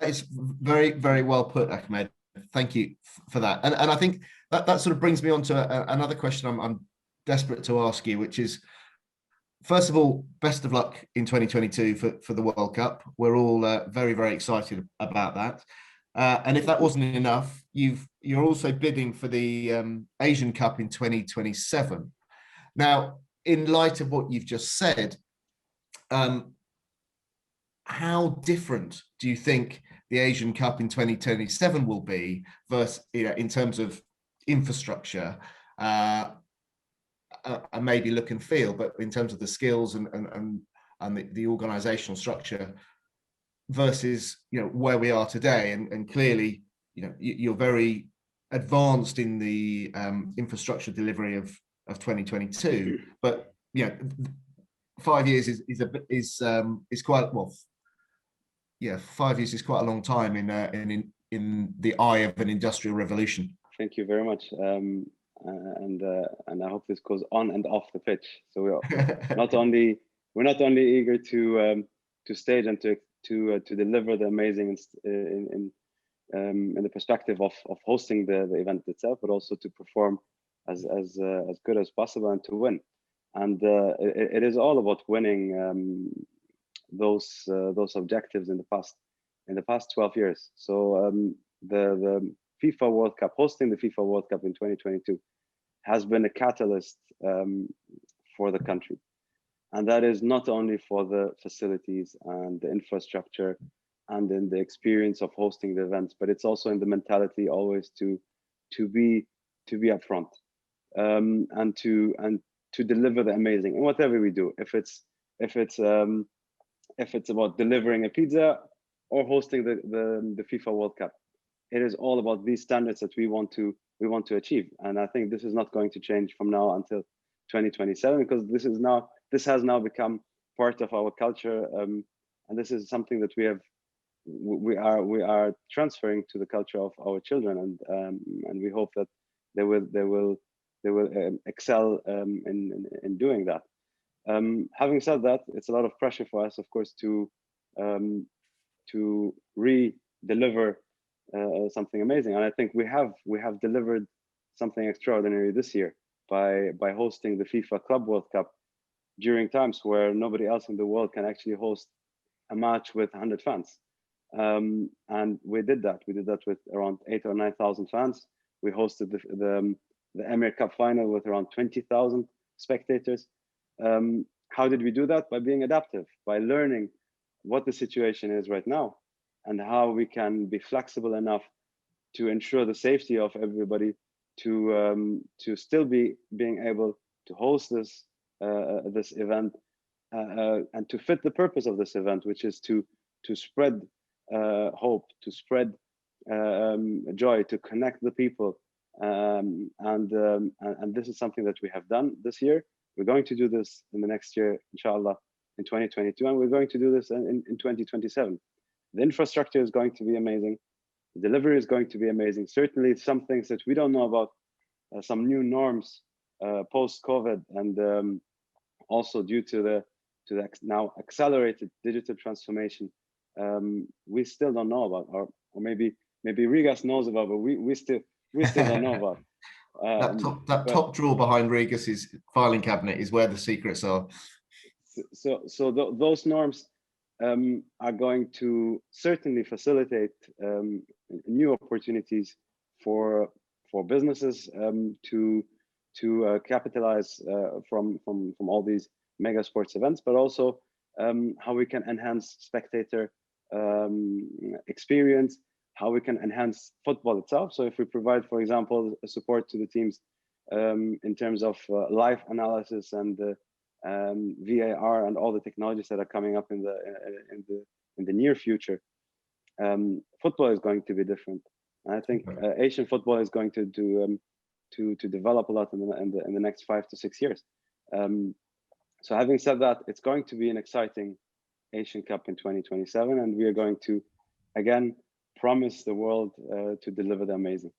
B: It's very, very well put, Ahmed. Thank you for that. And I think that sort of brings me on to another question I'm desperate to ask you, which is, first of all, best of luck in 2022 for the World Cup. We're all very, very excited about that. And if that wasn't enough, you're also bidding for the Asian Cup in 2027. Now, in light of what you've just said, how different do you think the Asian Cup in 2027 will be versus, in terms of infrastructure and maybe look and feel, but in terms of the skills and the organizational structure versus, you know, where we are today. And clearly, you know, you're very advanced in the infrastructure delivery of 2022, but you know, 5 years is quite, well, yeah, 5 years is quite a long time in the eye of an industrial revolution.
C: Thank you very much, and I hope this goes on and off the pitch. So we're not only eager to stage and to deliver the amazing in the perspective of hosting the event itself, but also to perform as good as possible and to win. And it is all about winning those objectives in the past 12 years. So the FIFA World Cup, hosting the FIFA World Cup in 2022 has been a catalyst for the country. And that is not only for the facilities and the infrastructure and in the experience of hosting the events, but it's also in the mentality always to be up front and to deliver the amazing in whatever we do. If it's about delivering a pizza or hosting the FIFA World Cup, it is all about these standards that we want to achieve. And I think this is not going to change from now until 2027, because this has now become part of our culture, and this is something that we are transferring to the culture of our children, and we hope that they will excel in doing that. Having said that, it's a lot of pressure for us, of course, to re-deliver something amazing, and I think we have delivered something extraordinary this year by hosting the FIFA Club World Cup during times where nobody else in the world can actually host a match with 100 fans. And we did that. We did that with around 8,000 or 9,000 fans. We hosted the Emir Cup final with around 20,000 spectators. How did we do that? By being adaptive, by learning what the situation is right now and how we can be flexible enough to ensure the safety of everybody, to still being able to host this event and to fit the purpose of this event, which is to spread hope, to spread joy, to connect the people, and this is something that we have done this year. We're going to do this in the next year, inshallah, in 2022, and we're going to do this in 2027. The infrastructure is going to be amazing. The delivery is going to be amazing. Certainly, some things that we don't know about, some new norms post-COVID, and also due to the now accelerated digital transformation, we still don't know about, or maybe Rigas knows about, but we still don't know about.
B: That top drawer behind Rigas's filing cabinet is where the secrets are.
C: So those norms are going to certainly facilitate new opportunities for businesses to capitalize from all these mega sports events, but also how we can enhance spectator experience, how we can enhance football itself. So if we provide, for example, support to the teams in terms of live analysis and VAR and all the technologies that are coming up in the near future, football is going to be different. And I think Asian football is going to develop a lot in the next 5 to 6 years. So having said that, it's going to be an exciting Asian Cup in 2027, and we are going to again promise the world to deliver the amazing,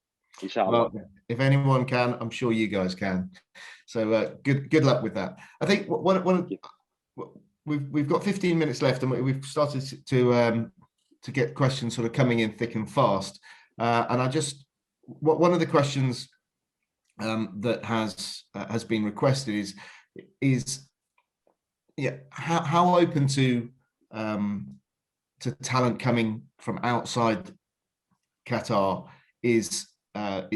C: inshallah.
B: Well, if anyone can, I'm sure you guys can. So good luck with that. I think we've got 15 minutes left, and we've started to get questions sort of coming in thick and fast. And I just, one of the questions that has been requested is yeah, how open to talent coming from outside Qatar is the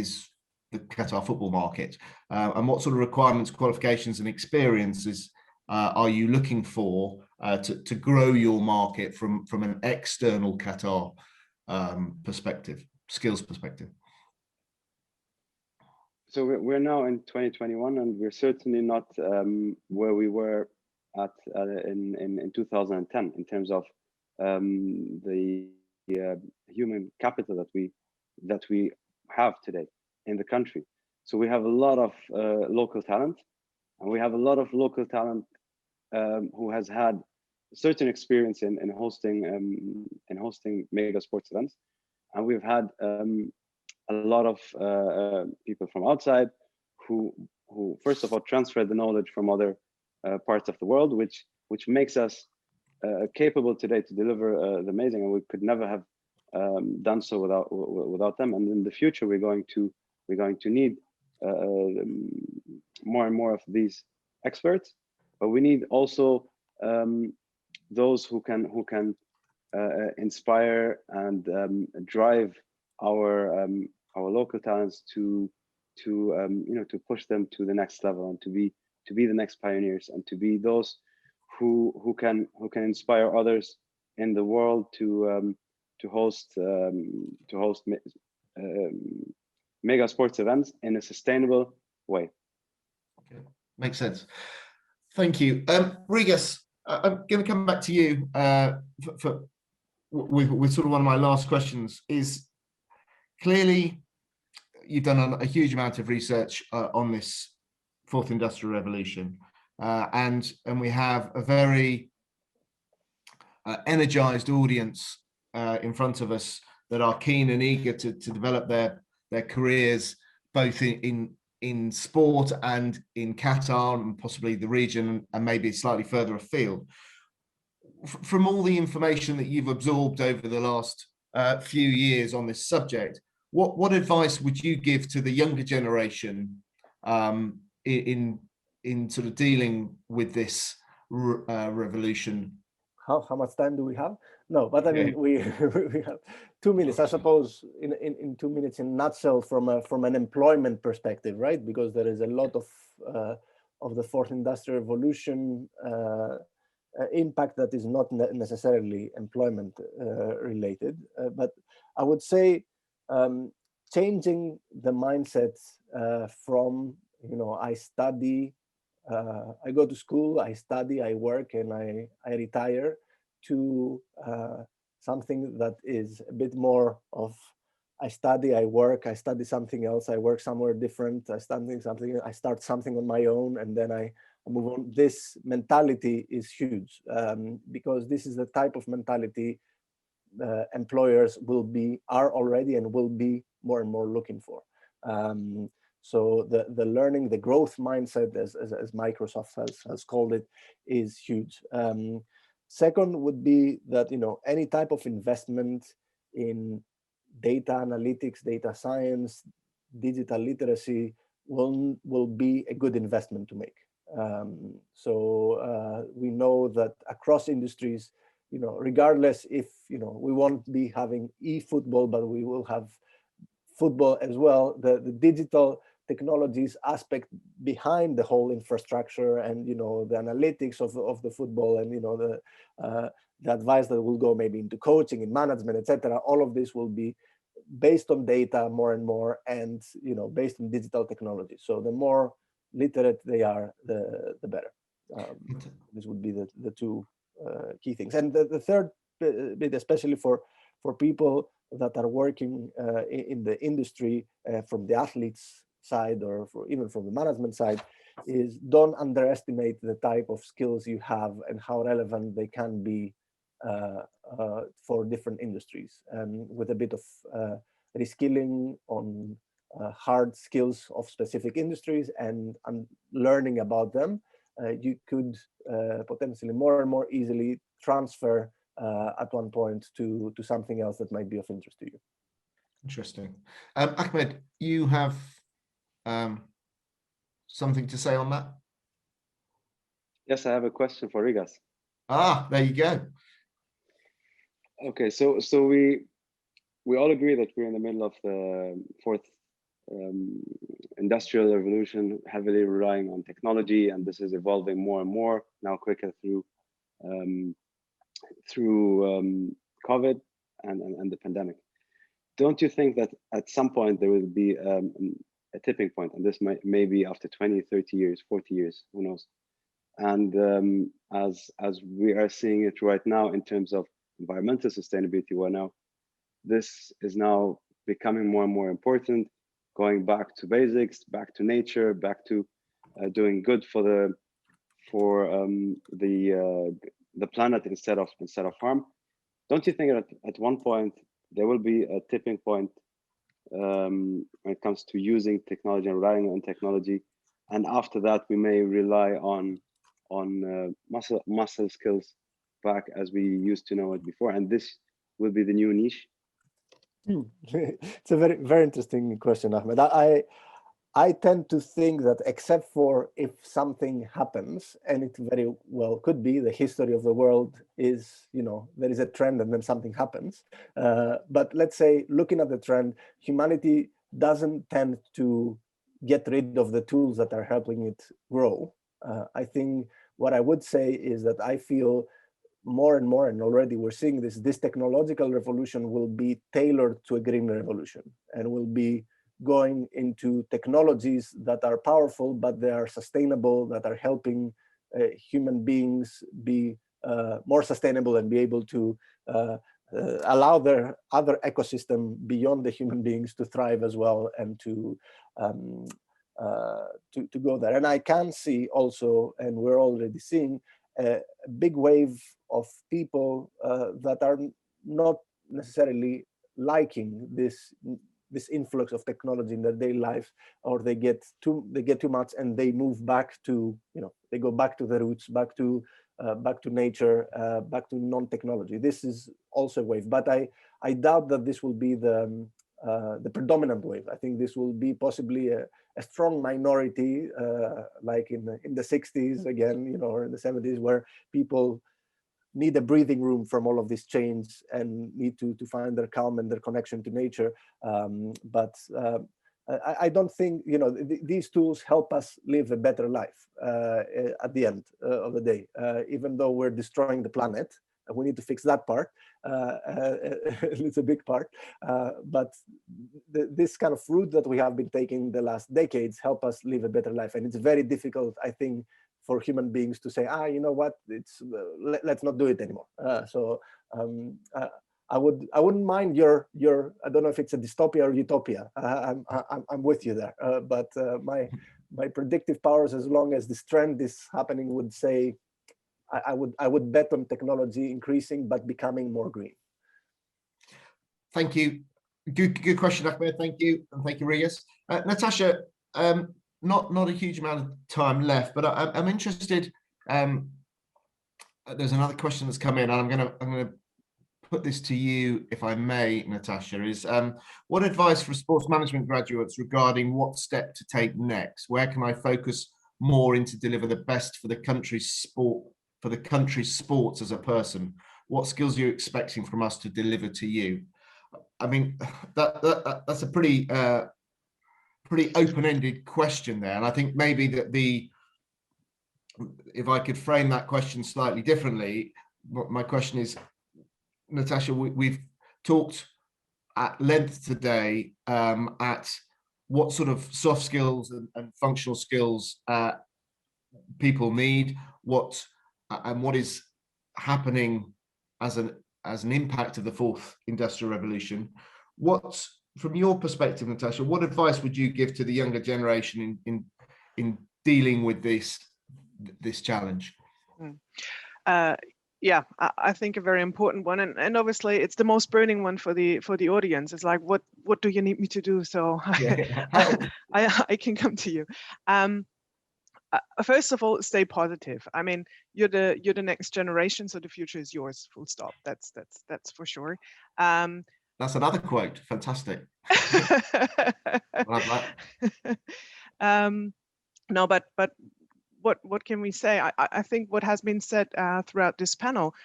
B: Qatar football market, and what sort of requirements, qualifications, and experiences are you looking for to grow your market from an external Qatar perspective, skills perspective?
C: we're now in 2021, and we're certainly not where we were at in 2010 in terms of the human capital that we have today in the country. So we have a lot of local talent, and we have a lot of local talent who has had certain experience in hosting mega sports events, and we've had a lot of people from outside who first of all transfer the knowledge from other parts of the world, which makes us capable today to deliver the amazing, and we could never have done so without them. And in the future, we're going to need more and more of these experts, but we need also those who can inspire and drive our local talents to push them to the next level, and to be the next pioneers, and to be those who can inspire others in the world to host mega sports events in a sustainable way.
B: Okay, makes sense. Thank you, Rigas. I'm going to come back to you with sort of one of my last questions. Is clearly you've done a huge amount of research on this fourth industrial revolution, and we have a very energized audience in front of us that are keen and eager to develop their careers both in sport and in Qatar and possibly the region, and maybe slightly further afield. From all the information that you've absorbed over the last few years on this subject, what advice would you give to the younger generation in sort of dealing with this revolution?
D: How much time do we have? No, but I mean, we have 2 minutes, I suppose. In 2 minutes, in a nutshell, from an employment perspective, right? Because there is a lot of the fourth industrial revolution impact that is not necessarily employment related, but I would say changing the mindset from I study, I go to school, I study, I work, and I retire, to something that is a bit more of I study, I work, I study something else, I work somewhere different, I study something, I start something on my own, and then I move on. This mentality is huge, because this is the type of mentality employers are already and will be more and more looking for. So the learning, the growth mindset, as Microsoft has called it, is huge. Second would be that any type of investment in data analytics, data science, digital literacy will be a good investment to make. So we know that across industries, regardless if we won't be having e-football, but we will have football as well. The digital technologies aspect behind the whole infrastructure, and the analytics of the football, and the advice that will go maybe into coaching, in management, etc. All of this will be based on data more and more, and based on digital technology. So the more literate they are, the better. This would be the two key things. And the third bit, especially for people that are working in the industry, from the athletes side, or even from the management side, is don't underestimate the type of skills you have and how relevant they can be for different industries. And with a bit of reskilling on hard skills of specific industries and learning about them, you could potentially more and more easily transfer at one point to something else that might be of interest to you.
B: Interesting. Ahmed, you have something to say on that?
C: Yes, I have a question for Rigas.
B: Ah, there you go.
C: Okay, so we all agree that we're in the middle of the fourth industrial revolution, heavily relying on technology, and this is evolving more and more now, quicker through COVID and the pandemic. Don't you think that at some point there will be a a tipping point, and this may be after 20, 30 years, 40 years, who knows. And as we are seeing it right now in terms of environmental sustainability, this is now becoming more and more important, going back to basics, back to nature, back to doing good for the planet instead of harm. Don't you think that at one point there will be a tipping point when it comes to using technology and relying on technology, and after that we may rely on muscle skills back as we used to know it before, and this will be the new niche?
D: It's a very, very interesting question, Ahmed. I tend to think that except for if something happens, and it very well could be, the history of the world is, there is a trend and then something happens. But let's say, looking at the trend, humanity doesn't tend to get rid of the tools that are helping it grow. I think what I would say is that I feel more and more, and already we're seeing this technological revolution will be tailored to a green revolution, and will be going into technologies that are powerful, but they are sustainable, that are helping human beings be more sustainable and be able to allow their other ecosystem beyond the human beings to thrive as well, and to go there. And I can see also, and we're already seeing, a big wave of people that are not necessarily liking this influx of technology in their daily life, or they get too much, and they move back to, they go back to the roots, back to nature, back to non-technology. This is also a wave, but I doubt that this will be the predominant wave. I think this will be possibly a strong minority, like in the 60s again, or in the 70s, where people need a breathing room from all of this change and need to find their calm and their connection to nature. But I don't think, these tools help us live a better life at the end of the day, even though we're destroying the planet. We need to fix that part. It's a big part. But this kind of route that we have been taking the last decades help us live a better life. And it's very difficult, I think, for human beings to say, you know what, it's let's not do it anymore. I wouldn't mind your I don't know if it's a dystopia or utopia. I'm with you there. But my predictive powers, as long as this trend is happening, would say I would bet on technology increasing but becoming more green.
B: Thank you. Good question, Ahmed. Thank you, and thank you, Rigas. Natacha, not a huge amount of time left, but I'm interested. There's another question that's come in, and I'm gonna put this to you, if I may, Natacha. Is what advice for sports management graduates regarding what step to take next? Where can I focus more in to deliver the best for the country's sport, for the country's sports as a person? What skills are you expecting from us to deliver to you? I mean, that's a pretty open-ended question there, and I think maybe that if I could frame that question slightly differently, my question is, Natacha, we've talked at length today at what sort of soft skills and functional skills people need, what is happening as an impact of the fourth industrial revolution. From your perspective, Natacha, what advice would you give to the younger generation in dealing with this challenge?
E: Yeah, I think a very important one, and obviously it's the most burning one for the audience. It's like, what do you need me to do? So I can come to you. First of all, stay positive. I mean, you're the next generation, so the future is yours. Full stop. That's for sure.
B: That's another quote. Fantastic.
E: No, but what can we say? I think what has been said throughout this panel,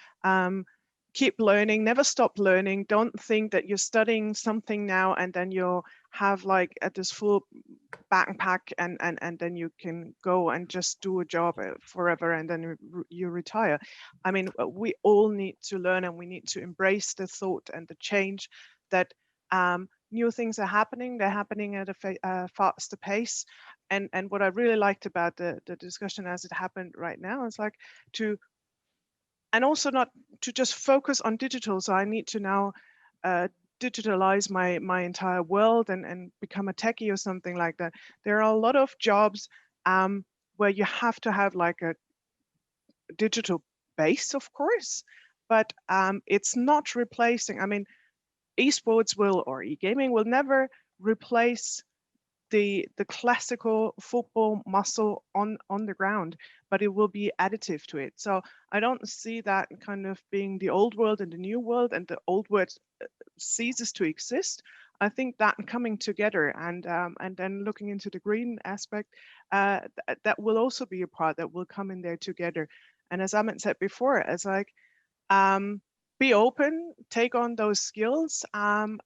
E: keep learning, never stop learning. Don't think that you're studying something now and then you'll have like this full backpack and then you can go and just do a job forever and then you retire. I mean, we all need to learn, and we need to embrace the thought and the change that new things are happening. They're happening at a faster pace. And what I really liked about the discussion as it happened right now is like and also not to just focus on digital. So I need to now digitalize my entire world and become a techie or something like that. There are a lot of jobs where you have to have like a digital base, of course, but it's not replacing. I mean, esports will, or e-gaming will never replace the classical football muscle on the ground, but it will be additive to it. So I don't see that kind of being the old world and the new world, and the old world ceases to exist. I think that coming together and then looking into the green aspect, that will also be a part that will come in there together. And as Ahmed said before, as like be open, take on those skills, and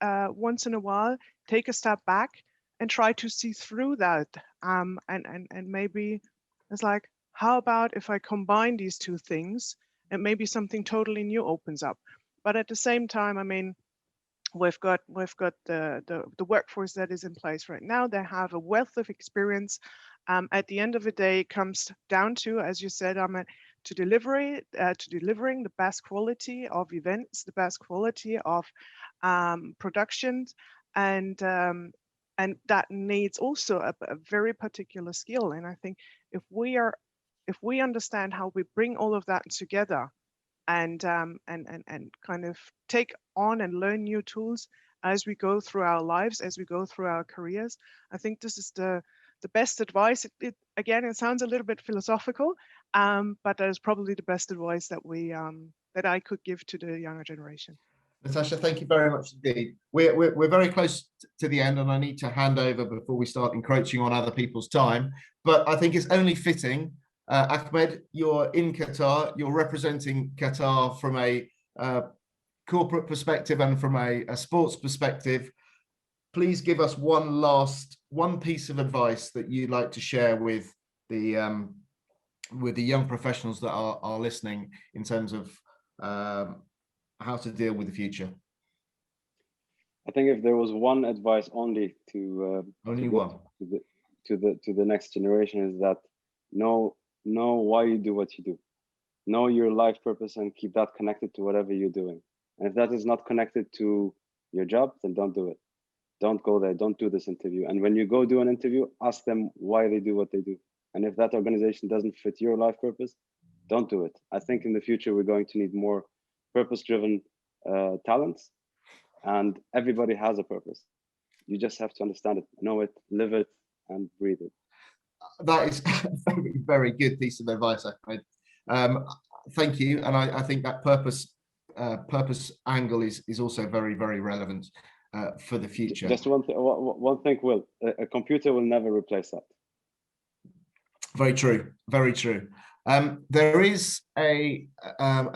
E: once in a while take a step back and try to see through that. And maybe it's like, how about if I combine these two things and maybe something totally new opens up? But at the same time, I mean, we've got the workforce that is in place right now. They have a wealth of experience. At the end of the day, it comes down to, as you said, Ahmed, to delivering the best quality of events, the best quality of productions, and that needs also a very particular skill. And I think if we understand how we bring all of that together, and kind of take on and learn new tools as we go through our lives, as we go through our careers, I think this is the best advice. Again, it sounds a little bit philosophical, but that is probably the best advice that I could give to the younger generation.
B: Natacha, thank you very much indeed. We're very close to the end, and I need to hand over before we start encroaching on other people's time. But I think it's only fitting, Ahmed, you're in Qatar, you're representing Qatar from a corporate perspective and from a sports perspective. Please give us one piece of advice that you'd like to share with the young professionals that are listening in terms of how to deal with the future.
C: I think if there was one advice only to the next generation, is that know why you do what you do. Know your life purpose and keep that connected to whatever you're doing. And if that is not connected to your job, then don't do it. Don't go there. Don't do this interview. And when you go do an interview, ask them why they do what they do. And if that organization doesn't fit your life purpose, don't do it. I think in the future, we're going to need more purpose-driven talents, and everybody has a purpose. You just have to understand it, know it, live it, and breathe it.
B: That is a very, very good piece of advice, Ahmed. Thank you, and I think that purpose angle is also very, very relevant for the future.
C: Just one thing, Will, a computer will never replace that.
B: Very true, very true. There is a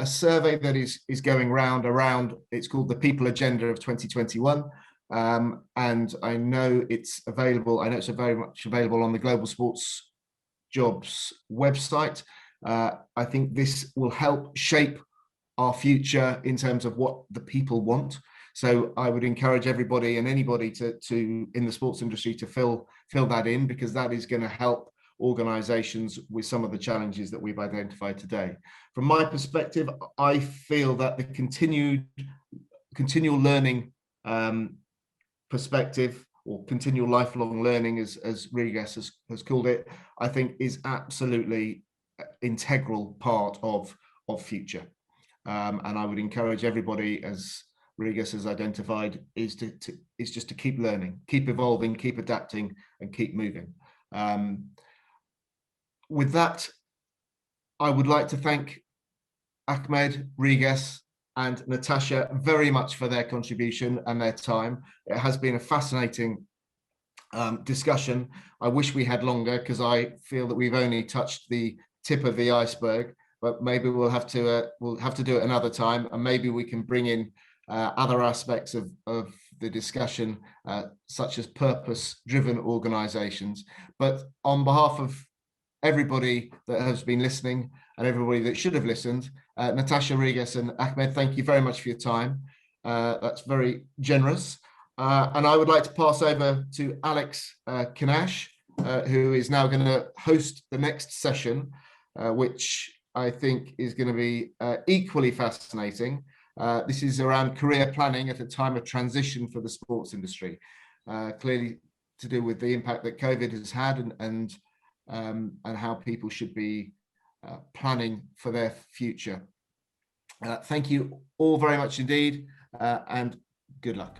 B: survey that is going around. It's called the People Agenda of 2021, and I know it's available. I know it's very much available on the Global Sports Jobs website. I think this will help shape our future in terms of what the people want. So I would encourage everybody and anybody to in the sports industry to fill that in, because that is going to help organizations with some of the challenges that we've identified today. From my perspective, I feel that the continual learning perspective, or continual lifelong learning, as Rigas has called it, I think is absolutely integral part of future. And I would encourage everybody, as Rigas has identified, is just to keep learning, keep evolving, keep adapting, and keep moving. With that, I would like to thank Ahmed, Rigas, and Natacha very much for their contribution and their time. It has been a fascinating discussion. I wish we had longer, because I feel that we've only touched the tip of the iceberg. But maybe we'll have to do it another time, and maybe we can bring in other aspects of the discussion, such as purpose-driven organizations. But on behalf of everybody that has been listening and everybody that should have listened, Natacha, Rigas, and Ahmed, thank you very much for your time. That's very generous. And I would like to pass over to Alex Kanash, who is now going to host the next session, which I think is going to be equally fascinating. This is around career planning at a time of transition for the sports industry, clearly to do with the impact that COVID has had and how people should be planning for their future. Thank you all very much indeed, and good luck.